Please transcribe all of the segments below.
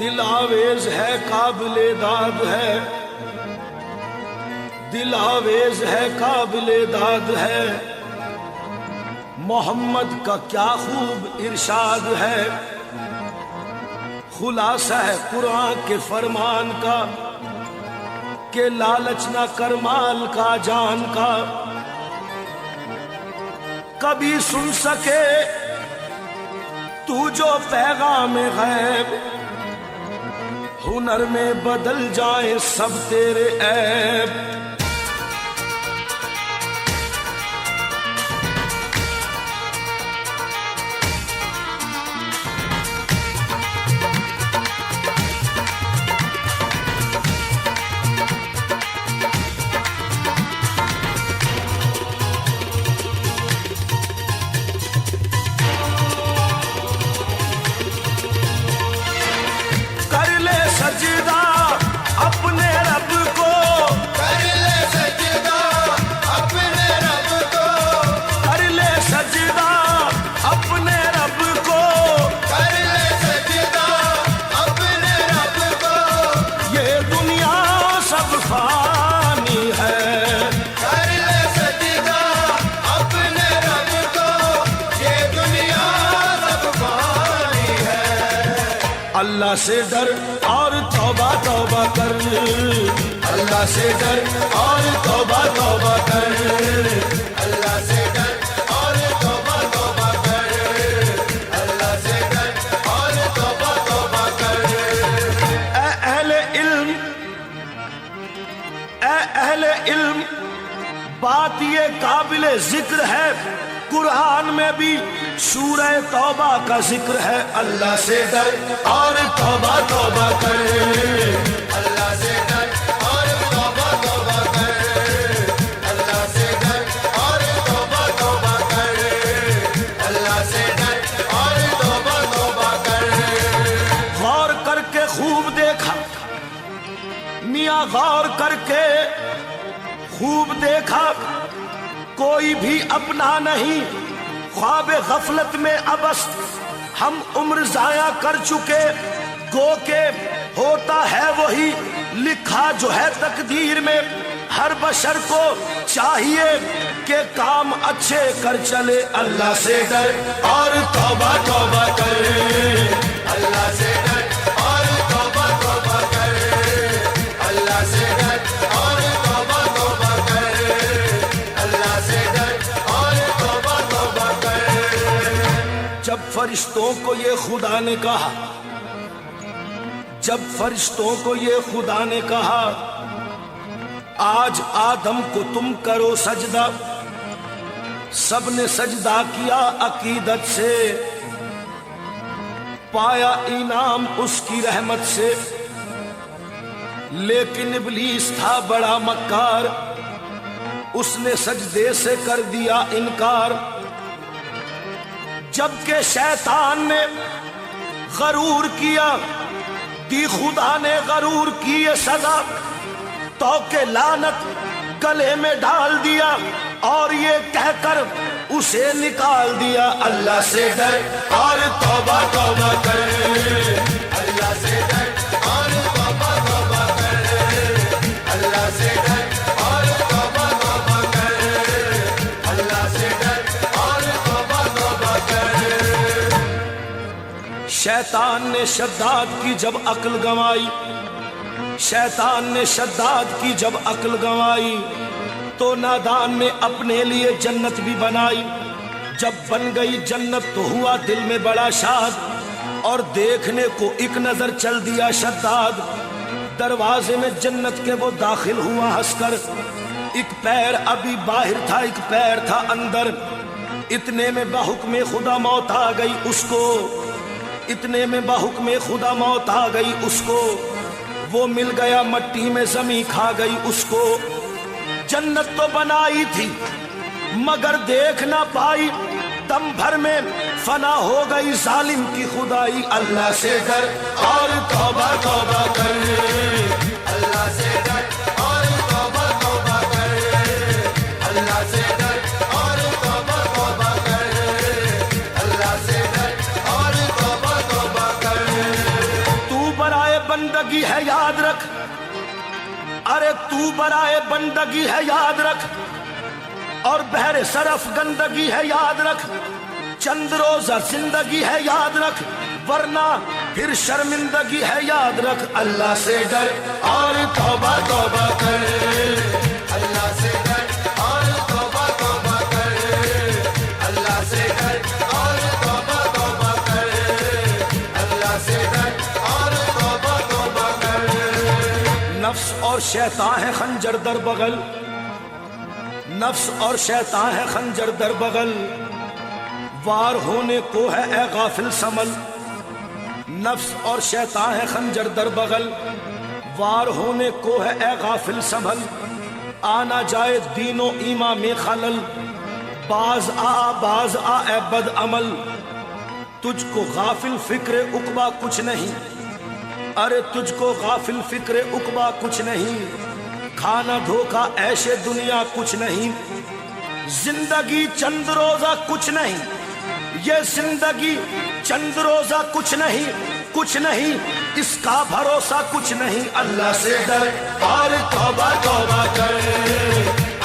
دل آویز ہے قابل داد ہے، دل آویز ہے قابل داد ہے، محمد کا کیا خوب ارشاد ہے، خلاصہ ہے قرآن کے فرمان کا کہ لالچ نہ کر مال کا جان کا، کبھی سن سکے تو جو پیغام غیب، ہنر میں بدل جائیں سب تیرے عیب، اللہ سے ڈر اور توبہ توبہ کر، اللہ سے ڈر اور توبہ توبہ کر، اللہ سے ڈر اور توبہ توبہ کر، اللہ سے ڈر اور توبہ توبہ کر۔ اے اہل علم، اے اہل علم، بات یہ قابل ذکر ہے، قرآن میں بھی سورہ توبہ کا ذکر ہے، اللہ سے ڈر اور توبہ توبہ کر، اللہ سے ڈر اور توبہ توبہ کر، اللہ سے ڈر اور توبہ توبہ کر، اللہ سے ڈر اور توبہ توبہ کر۔ غور کر کے خوب دیکھا میاں، غور کر کے خوب دیکھا، کوئی بھی اپنا نہیں، خواب غفلت میں ابس ہم عمر ضائع کر چکے، گو کہ ہوتا ہے وہی لکھا جو ہے تقدیر میں، ہر بشر کو چاہیے کہ کام اچھے کر چلے، اللہ سے ڈر اور توبہ توبہ کر، اللہ سے ڈر اور توبہ توبہ کر، اللہ سے ڈر اور توبہ توبہ کر، اللہ سے ڈر اور توبہ توبہ کر۔ جب فرشتوں کو یہ خدا نے کہا، جب فرشتوں کو یہ خدا نے کہا آج آدم کو تم کرو سجدہ، سب نے سجدہ کیا عقیدت سے، پایا انعام اس کی رحمت سے، لیکن ابلیس تھا بڑا مکار، اس نے سجدے سے کر دیا انکار، جبکہ شیطان نے غرور کیا، دی خدا نے غرور کی یہ سزا، تو کہ لعنت گلے میں ڈال دیا اور یہ کہہ کر اسے نکال دیا، اللہ سے ڈر اور توبہ توبہ کر، اللہ سے ڈر اور توبہ توبہ کر، اللہ سے ڈر اور توبہ توبہ کر، اللہ سے ڈر اور توبہ توبہ کر۔ شیطان نے شداد کی جب عقل گنوائی، شیطان نے شداد کی جب عقل گنوائی، تو نادان نے اپنے لیے جنت بھی بنائی، جب بن گئی جنت تو ہوا دل میں بڑا شاد، اور دیکھنے کو ایک نظر چل دیا شداد، دروازے میں جنت کے وہ داخل ہوا ہنس کر، ایک پیر ابھی باہر تھا ایک پیر تھا اندر، اتنے میں بحکم خدا موت آ گئی اس کو، اتنے میں بحکم خدا موت آ گئی اس کو، وہ مل گیا مٹی میں زمین کھا گئی اس کو، جنت تو بنائی تھی مگر دیکھ نہ پائی، دم بھر میں فنا ہو گئی ظالم کی خدائی، اللہ سے ڈر اور توبہ توبہ کر، اللہ سے ڈر اور توبہ توبہ کر، اللہ سے ڈر اور توبہ توبہ کر، اللہ سے ڈر اور توبہ توبہ کر۔ تو برا تو برائے بندگی ہے یاد رکھ، اور بحر صرف گندگی ہے یاد رکھ، چند روزہ زندگی ہے یاد رکھ، ورنہ پھر شرمندگی ہے یاد رکھ۔ اللہ سے ڈر اور توبہ توبہ کر، اللہ سے ڈر اور توبہ توبہ کر، اللہ سے ڈر اور توبہ توبہ کر، اللہ سے ڈر اور توبہ توبہ کر۔ نفس اور شیطان ہے خنجر در بغل، نفس اور شیطان ہے خنجر در بغل، وار ہونے کو ہے اے غافل سنبھل۔ نفس اور شیطان ہے خنجر در بغل، وار ہونے کو ہے اے غافل سنبھل۔ آنا جائے دین و ایمان میں خلل، باز آ اے بد عمل۔ تجھ کو غافل فکر عقبہ کچھ نہیں، ارے تجھ کو غافل فکر عقبہ کچھ نہیں، کھانا دھوکا عیش دنیا کچھ نہیں، زندگی چند روزہ کچھ نہیں، یہ زندگی چند روزہ کچھ نہیں، کچھ نہیں اس کا بھروسہ کچھ نہیں۔ اللہ سے ڈر اور توبہ توبہ کر،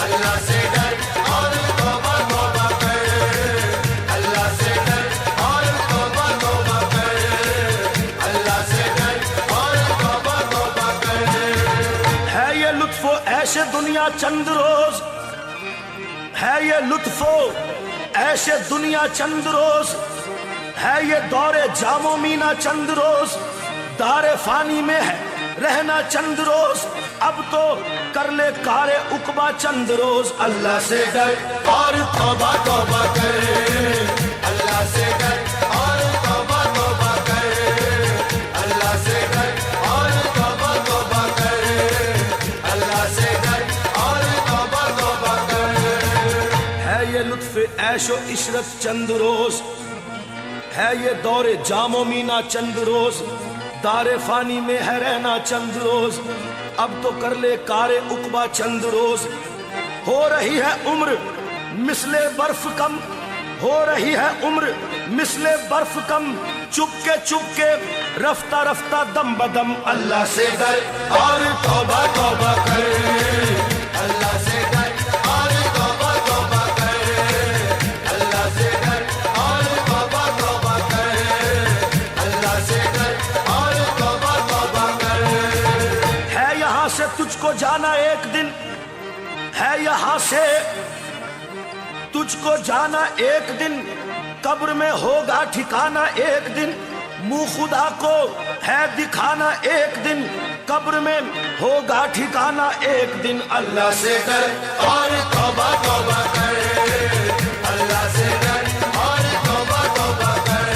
اللہ سے ڈر اور توبہ توبہ کر، اللہ سے ڈر اور توبہ توبہ کر، اللہ سے ڈر اور توبہ توبہ کر۔ ہے یہ لطف و عیش دنیا چند روز، ہے یہ لطف و عیش دنیا چند روز، ہے یہ دور جام و مینا چند روز، دار فانی میں ہے رہنا چند روز، اب تو کر لے کار عقبہ چند روز۔ اللہ سے ڈر اور توبہ توبہ کر، اللہ سے ڈر اور توبہ توبہ کر، اللہ سے ڈر اور توبہ توبہ کر، اللہ سے ڈر اور توبہ توبہ کر۔ ہے یہ لطف عیش و عشرت چند روز، ہے یہ دور جام و مینا چند روز، دار فانی میں ہے رہنا چند روز، اب تو کر لے کار عقبہ چند روز۔ ہو رہی ہے عمر مثل برف کم، ہو رہی ہے عمر مثل برف کم، چپ کے رفتہ رفتہ دم بدم۔ اللہ سے ڈر اور توبہ توبہ کر، اللہ سے ڈر اور توبہ توبہ کر، اللہ سے ڈر اور توبہ توبہ کر، اللہ سے ڈر اور توبہ توبہ کر۔ ہے یہاں سے تجھ کو جانا ایک دن، ہے یہاں سے تجھ کو جانا ایک دن، قبر میں ہوگا ٹھکانا ایک دن، منہ خدا کو ہے دکھانا ایک دن، قبر میں ہوگا ٹھکانا ایک دن۔ اللہ سے ڈر اور توبہ توبہ کر، اللہ سے ڈر اور توبہ توبہ کر،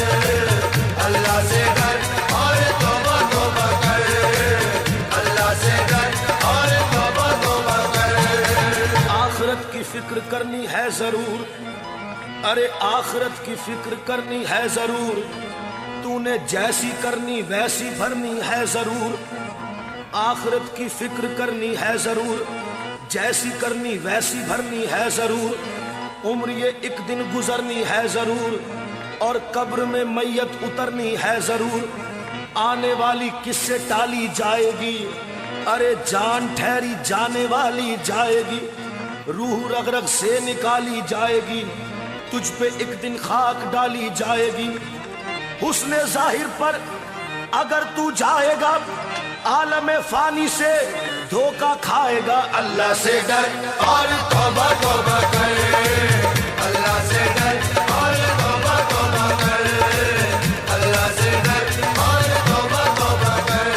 اللہ سے ڈر اور توبہ توبہ کر، اللہ سے ڈر اور توبہ توبہ کر۔ آخرت کی فکر کرنی ہے ضرور، ارے آخرت کی فکر کرنی ہے ضرور، تو نے جیسی کرنی ویسی بھرنی ہے ضرور۔ آخرت کی فکر کرنی ہے ضرور، جیسی کرنی ویسی بھرنی ہے ضرور، عمر یہ ایک دن گزرنی ہے ضرور، اور قبر میں میت اترنی ہے ضرور۔ آنے والی کس سے ٹالی جائے گی، ارے جان ٹھہری جانے والی جائے گی، روح رگ رگ سے نکالی جائے گی، تجھ پہ ایک دن خاک ڈالی جائے گی۔ حسن ظاہر پر اگر تو جائے گا، عالم فانی سے دھوکہ کھائے گا۔ اللہ سے ڈر اور توبہ توبہ کر، اللہ سے ڈر اور توبہ توبہ کر، اللہ سے ڈر اور توبہ توبہ کر،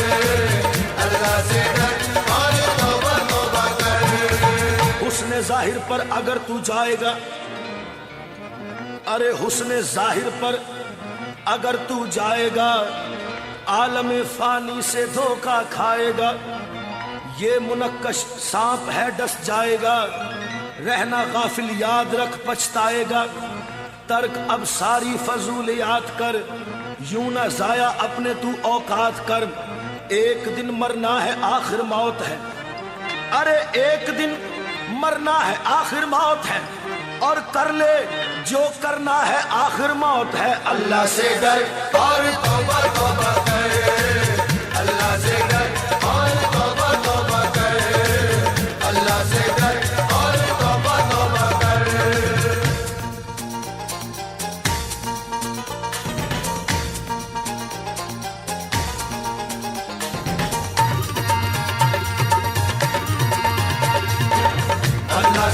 اللہ سے ڈر اور توبہ توبہ کر۔ حسن ظاہر پر اگر تو جائے گا، ارے حسن ظاہر پر اگر تو جائے گا، عالم فانی سے دھوکہ کھائے گا۔ یہ منقش سانپ ہے ڈس جائے گا، رہنا غافل یاد رکھ پچھتائے گا۔ ترک اب ساری فضولیات کر، یوں نہ ضائع اپنے تو اوقات کر۔ ایک دن مرنا ہے آخر موت ہے، ارے ایک دن مرنا ہے آخر موت ہے، اور کر لے جو کرنا ہے آخر موت ہے۔ اللہ سے ڈر اور توبہ توبہ کر، اللہ سے ڈر اور توبہ توبہ کر،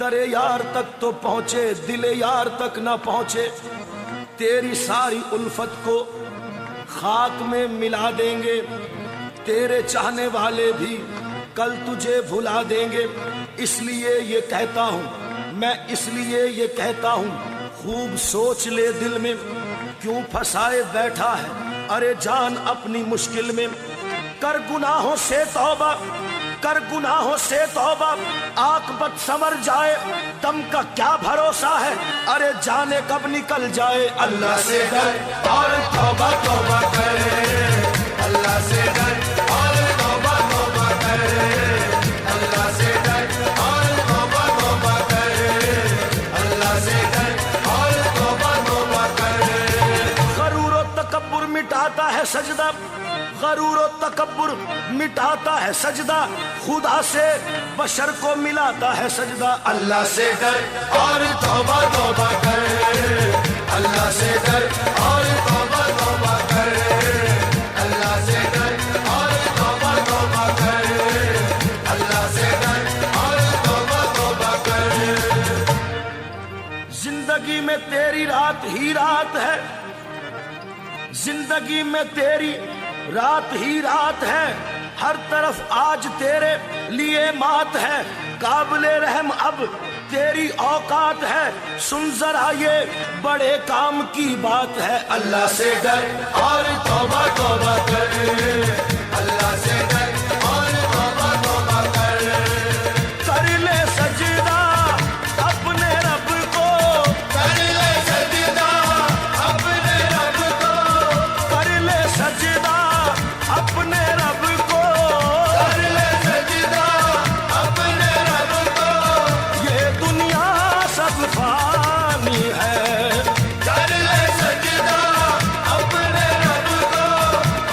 درے یار تک تو پہنچے دل یار تک نہ پہنچے، تیری ساری الفت کو خاک میں ملا دیں گے، تیرے چاہنے والے بھی کل تجھے بھلا دیں گے۔ اس لیے یہ کہتا ہوں میں، اس لیے یہ کہتا ہوں، خوب سوچ لے دل میں، کیوں پھنسائے بیٹھا ہے ارے جان اپنی مشکل میں۔ کر گناہوں سے توبہ، کر گناہوں سے توبہ، عاقبت سنور جائے، دم کا کیا بھروسہ ہے ارے جانے کب نکل جائے۔ اللہ سے ڈر اور توبہ توبہ کر، اللہ سے ڈر اور توبہ توبہ کر، اللہ سے ڈر اور توبہ توبہ کر، اللہ سے ڈر اور توبہ توبہ کر۔ غرور و تکبر مٹاتا ہے سجدہ، غرور و تکبر مٹاتا ہے سجدہ، خدا سے بشر کو ملاتا ہے سجدہ۔ اللہ سے ڈر اور توبہ توبہ کر، اللہ سے ڈر اور توبہ توبہ کر، اللہ سے ڈر اور توبہ توبہ کر، اللہ سے ڈر اور توبہ توبہ کر۔ زندگی میں تیری رات ہی رات ہے، زندگی میں تیری رات ہی رات ہے، ہر طرف آج تیرے لیے مات ہے، قابل رحم اب تیری اوقات ہے، سن ذرا یہ بڑے کام کی بات ہے۔ اللہ سے ڈر اور توبہ توبہ کر، اللہ سے ڈر اور توبہ توبہ کر، کر لے سجدہ اپنے رب کو، کر لے سجدہ اپنے رب کو، کر لے سجدہ اپنے رب کو، کر لے سجدہ اپنے رب کو، یہ دنیا سب فانی ہے، کر لے سجدہ اپنے رب کو،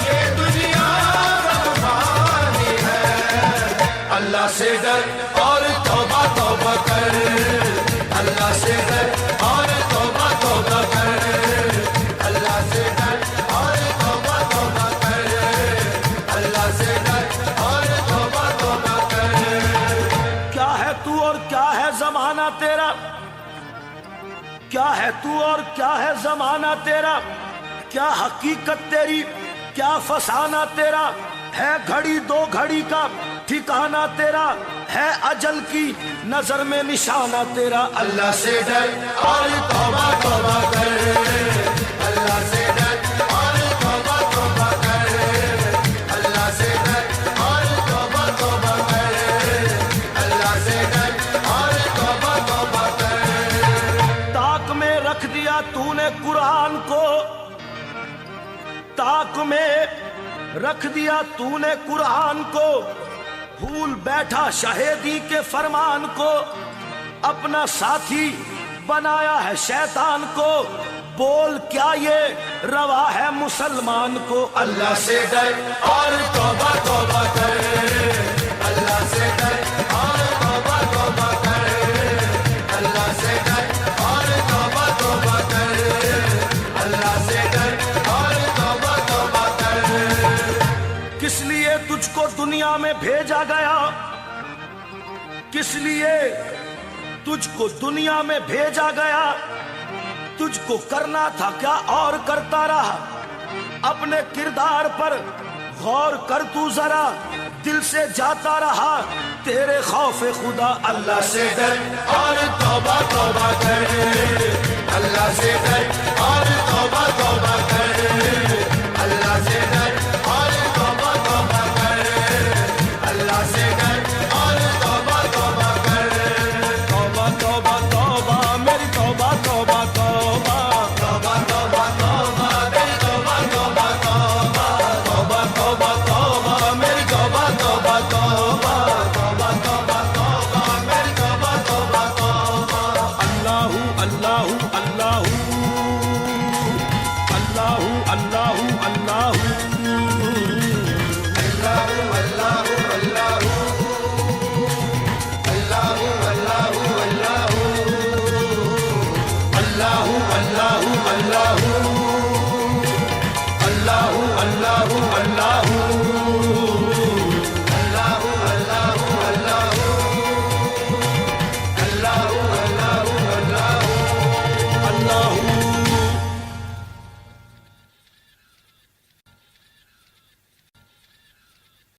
یہ دنیا سب فانی ہے۔ اللہ سے ڈر اور توبہ توبہ کر، اللہ سے ڈر اور توبہ توبہ کر، اللہ سے ڈر اور توبہ توبہ کر، اللہ سے ڈر اور توبہ توبہ کر۔ کیا ہے تو اور کیا ہے زمانہ تیرا، کیا ہے تو اور کیا ہے زمانہ تیرا، کیا حقیقت تیری کیا فسانہ تیرا، ہے گھڑی دو گھڑی کا ٹھکانہ تیرا، ہے اجل کی نظر میں نشانہ تیرا۔ اللہ سے ڈر اور توبہ توبہ کر، اللہ سے ڈر اور توبہ توبہ کر، اللہ سے ڈر اور توبہ توبہ کر، اللہ سے ڈر اور توبہ توبہ کر۔ طاق میں رکھ دیا تو نے قرآن کو، طاق میں رکھ دیا تو نے قرآن کو، بھول بیٹھا شہیدی کے فرمان کو، اپنا ساتھی بنایا ہے شیطان کو، بول کیا یہ روا ہے مسلمان کو۔ اللہ سے ڈر اور توبہ توبہ کر، اللہ سے ڈر اور توبہ توبہ کر، اللہ سے ڈر اور توبہ توبہ کر، اللہ سے ڈر اور توبہ توبہ کر۔ کس لیے تجھ کو دنیا میں بھیجا گیا، کس لیے تجھ کو دنیا میں بھیجا گیا، تجھ کو کرنا تھا کیا اور کرتا رہا، اپنے کردار پر غور کر تو ذرا، دل سے جاتا رہا تیرے خوف خدا۔ اللہ سے ڈر اور توبہ توبہ کر، اللہ سے ڈر اور توبہ توبہ کر، اللہ سے ڈر اور توبہ توبہ کر، اللہ سے ڈر اور توبہ توبہ کر۔ توبہ توبہ توبہ میری توبہ توبہ توبہ، توبہ توبہ توبہ میری توبہ توبہ توبہ، توبہ توبہ توبہ میری توبہ توبہ توبہ، توبہ توبہ توبہ میری توبہ توبہ توبہ۔ اللہ اللہ اللہ اللہ اللہ اللہ اللہ اللہ اللہ